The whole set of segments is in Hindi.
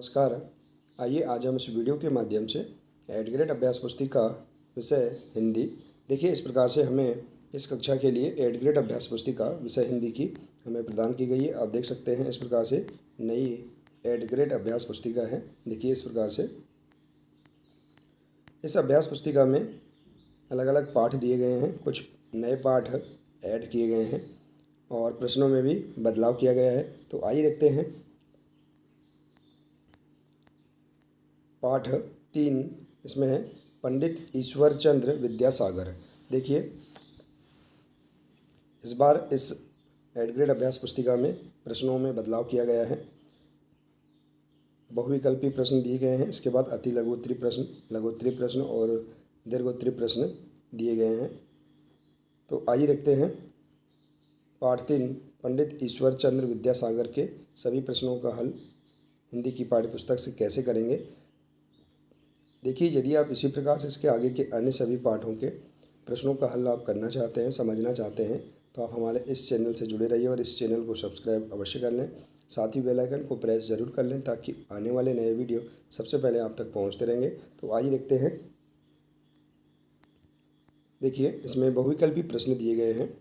नमस्कार। आइए आज हम इस वीडियो के माध्यम से 8th ग्रेड अभ्यास पुस्तिका विषय हिंदी। देखिए, इस प्रकार से हमें इस कक्षा के लिए 8th ग्रेड अभ्यास पुस्तिका विषय हिंदी की हमें प्रदान की गई है। आप देख सकते हैं इस प्रकार से नई 8th ग्रेड अभ्यास पुस्तिका है। देखिए इस प्रकार से इस अभ्यास पुस्तिका में अलग अलग पाठ दिए गए हैं, कुछ नए पाठ ऐड किए गए हैं और प्रश्नों में भी बदलाव किया गया है। तो आइए देखते हैं पाठ 3। इसमें है पंडित ईश्वर चंद्र विद्यासागर। देखिए इस बार इस 8th ग्रेड अभ्यास पुस्तिका में प्रश्नों में बदलाव किया गया है। बहुविकल्पी प्रश्न दिए गए हैं, इसके बाद अति लघुत्तरी प्रश्न, लघुत्तरी प्रश्न और दीर्घोत्तरी प्रश्न दिए गए हैं। तो आइए देखते हैं पाठ 3 पंडित ईश्वर चंद्र विद्यासागर के सभी प्रश्नों का हल हिंदी की पाठ्यपुस्तक से कैसे करेंगे। देखिए, यदि आप इसी प्रकार से इसके आगे के अन्य सभी पाठों के प्रश्नों का हल आप करना चाहते हैं, समझना चाहते हैं, तो आप हमारे इस चैनल से जुड़े रहिए और इस चैनल को सब्सक्राइब अवश्य कर लें। साथ ही बेल आइकन को प्रेस ज़रूर कर लें ताकि आने वाले नए वीडियो सबसे पहले आप तक पहुंचते रहेंगे। तो आइए देखते हैं। देखिए इसमें बहुविकल्पी प्रश्न दिए गए हैं,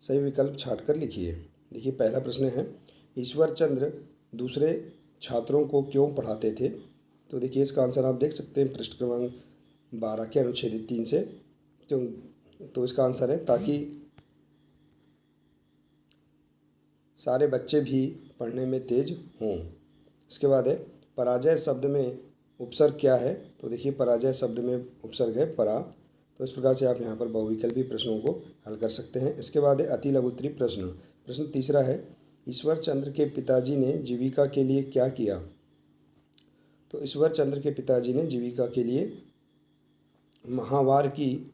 सही विकल्प छाँट कर लिखिए। देखिए पहला प्रश्न है, ईश्वर चंद्र दूसरे छात्रों को क्यों पढ़ाते थे। तो देखिए इसका आंसर आप देख सकते हैं पृष्ठ क्रमांक 12 के अनुच्छेद 3 से। तो इसका आंसर है ताकि सारे बच्चे भी पढ़ने में तेज हों। इसके बाद है पराजय शब्द में उपसर्ग क्या है। तो देखिए पराजय शब्द में उपसर्ग है परा। तो इस प्रकार से आप यहाँ पर बहुविकल्पी प्रश्नों को हल कर सकते हैं। इसके बाद है अति लघुत्तरी प्रश्न। प्रश्न तीसरा है, ईश्वर चंद्र के पिताजी ने जीविका के लिए क्या किया। तो ईश्वर चंद्र के पिताजी ने जीविका के लिए माहवार की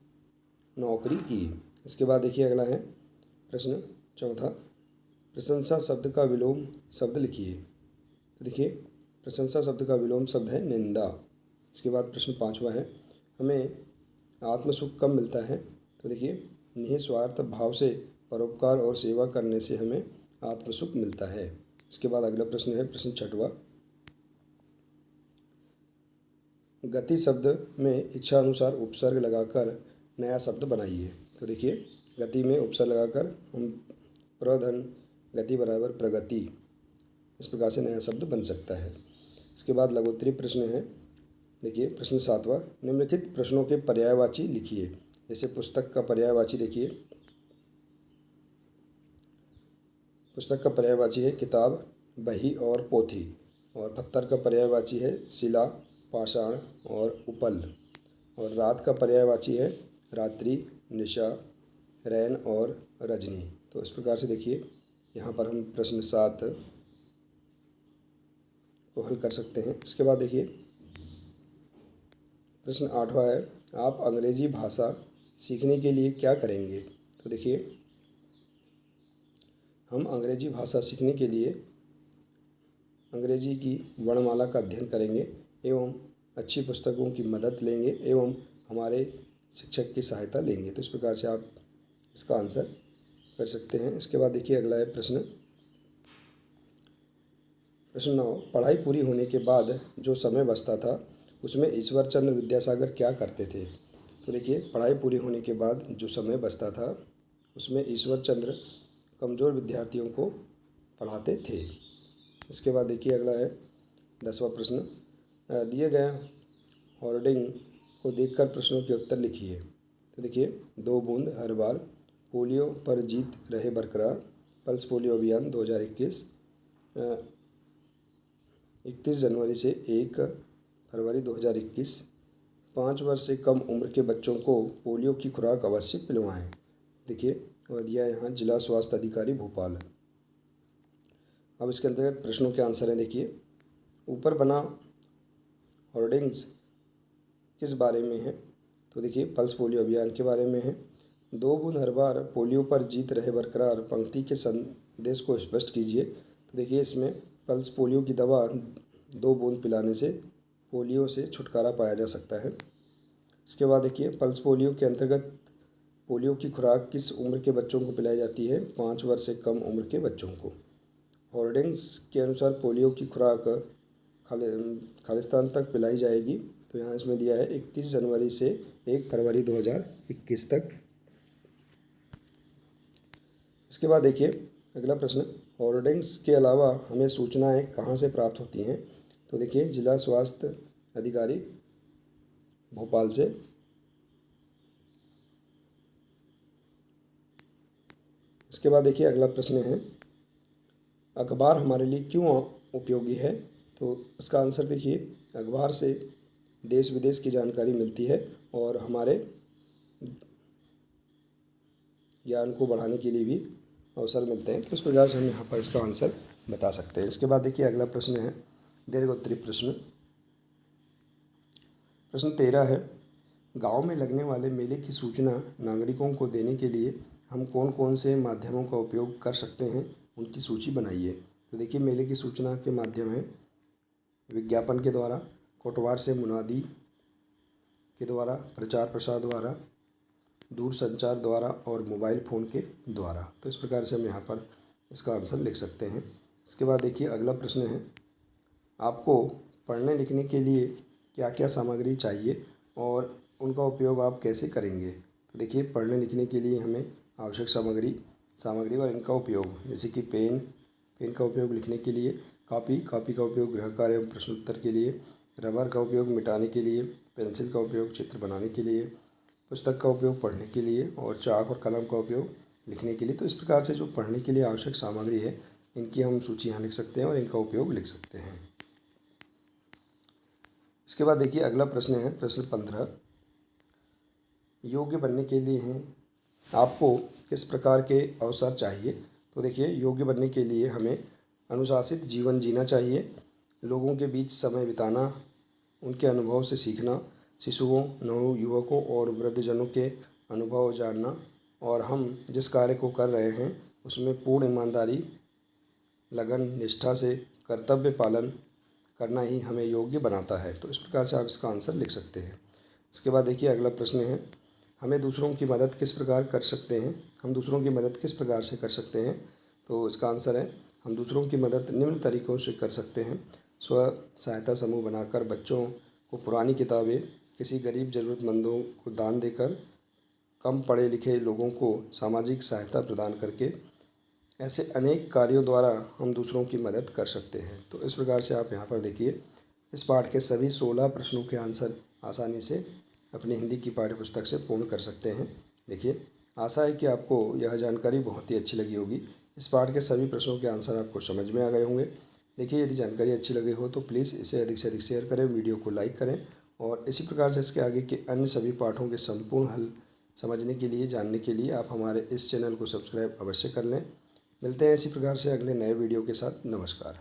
नौकरी की। इसके बाद देखिए अगला है प्रश्न चौथा, प्रशंसा शब्द का विलोम शब्द लिखिए। तो देखिए प्रशंसा शब्द का विलोम शब्द है निंदा। इसके बाद प्रश्न पाँचवा है, हमें आत्मसुख कब मिलता है। तो देखिए निस्वार्थ भाव से परोपकार और सेवा करने से हमें आत्मसुख मिलता है। इसके बाद अगला प्रश्न है प्रश्न छठवां, गति शब्द में इच्छा अनुसार उपसर्ग लगाकर नया शब्द बनाइए। तो देखिए गति में उपसर्ग लगाकर हम प्रधन गति बराबर प्रगति, इस प्रकार से नया शब्द बन सकता है। इसके बाद लघुत्तरी प्रश्न है। देखिए प्रश्न सातवां, निम्नलिखित प्रश्नों के पर्यायवाची लिखिए। जैसे पुस्तक का पर्यायवाची देखिए, पुस्तक का पर्यायवाची है किताब, बही और पोथी। और पत्थर का पर्यायवाची है शिला, पाषाण और उपल। और रात का पर्यायवाची है रात्रि, निशा, रैन और रजनी। तो इस प्रकार से देखिए यहाँ पर हम प्रश्न 7 को हल कर सकते हैं। इसके बाद देखिए प्रश्न 8वां है, आप अंग्रेजी भाषा सीखने के लिए क्या करेंगे। तो देखिए हम अंग्रेजी भाषा सीखने के लिए अंग्रेजी की वर्णमाला का अध्ययन करेंगे एवं अच्छी पुस्तकों की मदद लेंगे एवं हमारे शिक्षक की सहायता लेंगे। तो इस प्रकार से आप इसका आंसर कर सकते हैं। इसके बाद देखिए अगला है प्रश्न 9, पढ़ाई पूरी होने के बाद जो समय बचता था उसमें ईश्वर चंद्र विद्यासागर क्या करते थे। तो देखिए पढ़ाई पूरी होने के बाद जो समय बचता था उसमें ईश्वर चंद्र कमज़ोर विद्यार्थियों को पढ़ाते थे। इसके बाद देखिए अगला है 10वां प्रश्न, दिए गए होर्डिंग को देखकर प्रश्नों के उत्तर लिखिए। तो देखिए 2 बूंद हर बार, पोलियो पर जीत रहे बरकरार, पल्स पोलियो अभियान 2021, 31 जनवरी से 1 फरवरी 2021, 5 वर्ष से कम उम्र के बच्चों को पोलियो की खुराक अवश्य पिलवाएं। देखिए और दिया यहाँ जिला स्वास्थ्य अधिकारी भोपाल। अब इसके अंतर्गत प्रश्नों के आंसर हैं। देखिए ऊपर बना होर्डिंग्स किस बारे में है। तो देखिए पल्स पोलियो अभियान के बारे में है। 2 बूंद हर बार, पोलियो पर जीत रहे बरकरार पंक्ति के संदेश को स्पष्ट कीजिए। तो देखिए इसमें पल्स पोलियो की दवा 2 बूंद पिलाने से पोलियो से छुटकारा पाया जा सकता है। इसके बाद देखिए पल्स पोलियो के अंतर्गत पोलियो की खुराक किस उम्र के बच्चों को पिलाई जाती है, 5 वर्ष से कम उम्र के बच्चों को। होर्डिंग्स के अनुसार पोलियो की खुराक खालिस्तान तक पिलाई जाएगी। तो यहाँ इसमें दिया है 31 जनवरी से 1 फरवरी 2021 तक। इसके बाद देखिए अगला प्रश्न, होर्डिंग्स के अलावा हमें सूचनाएं कहाँ से प्राप्त होती हैं? तो देखिए जिला स्वास्थ्य अधिकारी भोपाल से। इसके बाद देखिए अगला प्रश्न है, अखबार हमारे लिए क्यों उपयोगी है? तो इसका आंसर देखिए, अखबार से देश विदेश की जानकारी मिलती है और हमारे ज्ञान को बढ़ाने के लिए भी अवसर मिलते हैं। तो इस प्रकार से हम यहाँ पर इसका आंसर बता सकते हैं। इसके बाद देखिए अगला प्रश्न है दीर्घोत्तरी प्रश्न। प्रश्न 13 है, गांव में लगने वाले मेले की सूचना नागरिकों को देने के लिए हम कौन कौन से माध्यमों का उपयोग कर सकते हैं, उनकी सूची बनाइए। तो देखिए मेले की सूचना के माध्यम है विज्ञापन के द्वारा, कोटवार से मुनादी के द्वारा, प्रचार प्रसार द्वारा, दूरसंचार द्वारा और मोबाइल फ़ोन के द्वारा। तो इस प्रकार से हम यहाँ पर इसका आंसर लिख सकते हैं। इसके बाद देखिए अगला प्रश्न है, आपको पढ़ने लिखने के लिए क्या क्या सामग्री चाहिए और उनका उपयोग आप कैसे करेंगे? तो देखिए पढ़ने लिखने के लिए हमें आवश्यक सामग्री और इनका उपयोग, जैसे कि पेन का उपयोग लिखने के लिए, कॉपी का उपयोग गृह कार्य एवं प्रश्नोत्तर के लिए, रबर का उपयोग मिटाने के लिए, पेंसिल का उपयोग चित्र बनाने के लिए, पुस्तक का उपयोग पढ़ने के लिए और चाक और कलम का उपयोग लिखने के लिए। तो इस प्रकार से जो पढ़ने के लिए आवश्यक सामग्री है इनकी हम सूची यहाँ लिख सकते हैं और इनका उपयोग लिख सकते हैं। इसके बाद देखिए अगला प्रश्न है प्रश्न 15, योग्य बनने के लिए हैं आपको किस प्रकार के अवसर चाहिए? तो देखिए योग्य बनने के लिए हमें अनुशासित जीवन जीना चाहिए, लोगों के बीच समय बिताना, उनके अनुभव से सीखना, शिशुओं, नवयुवकों और वृद्धजनों के अनुभव जानना और हम जिस कार्य को कर रहे हैं उसमें पूर्ण ईमानदारी, लगन, निष्ठा से कर्तव्य पालन करना ही हमें योग्य बनाता है। तो इस प्रकार से आप इसका आंसर लिख सकते हैं। इसके बाद देखिए अगला प्रश्न है, हमें दूसरों की मदद किस प्रकार कर सकते हैं? हम दूसरों की मदद किस प्रकार से कर सकते हैं? तो इसका आंसर है, हम दूसरों की मदद निम्न तरीक़ों से कर सकते हैं। स्व सहायता समूह बनाकर, बच्चों को पुरानी किताबें, किसी गरीब ज़रूरतमंदों को दान देकर, कम पढ़े लिखे लोगों को सामाजिक सहायता प्रदान करके, ऐसे अनेक कार्यों द्वारा हम दूसरों की मदद कर सकते हैं। तो इस प्रकार से आप यहाँ पर देखिए इस पाठ के सभी 16 प्रश्नों के आंसर आसानी से अपनी हिंदी की पाठ्यपुस्तक से पूर्ण कर सकते हैं। देखिए आशा है कि आपको यह जानकारी बहुत ही अच्छी लगी होगी। इस पाठ के सभी प्रश्नों के आंसर आपको समझ में आ गए होंगे। देखिए यदि जानकारी अच्छी लगी हो तो प्लीज़ इसे अधिक से अधिक शेयर करें, वीडियो को लाइक करें और इसी प्रकार से इसके आगे के अन्य सभी पाठों के संपूर्ण हल समझने के लिए, जानने के लिए आप हमारे इस चैनल को सब्सक्राइब अवश्य कर लें। मिलते हैं इसी प्रकार से अगले नए वीडियो के साथ। नमस्कार।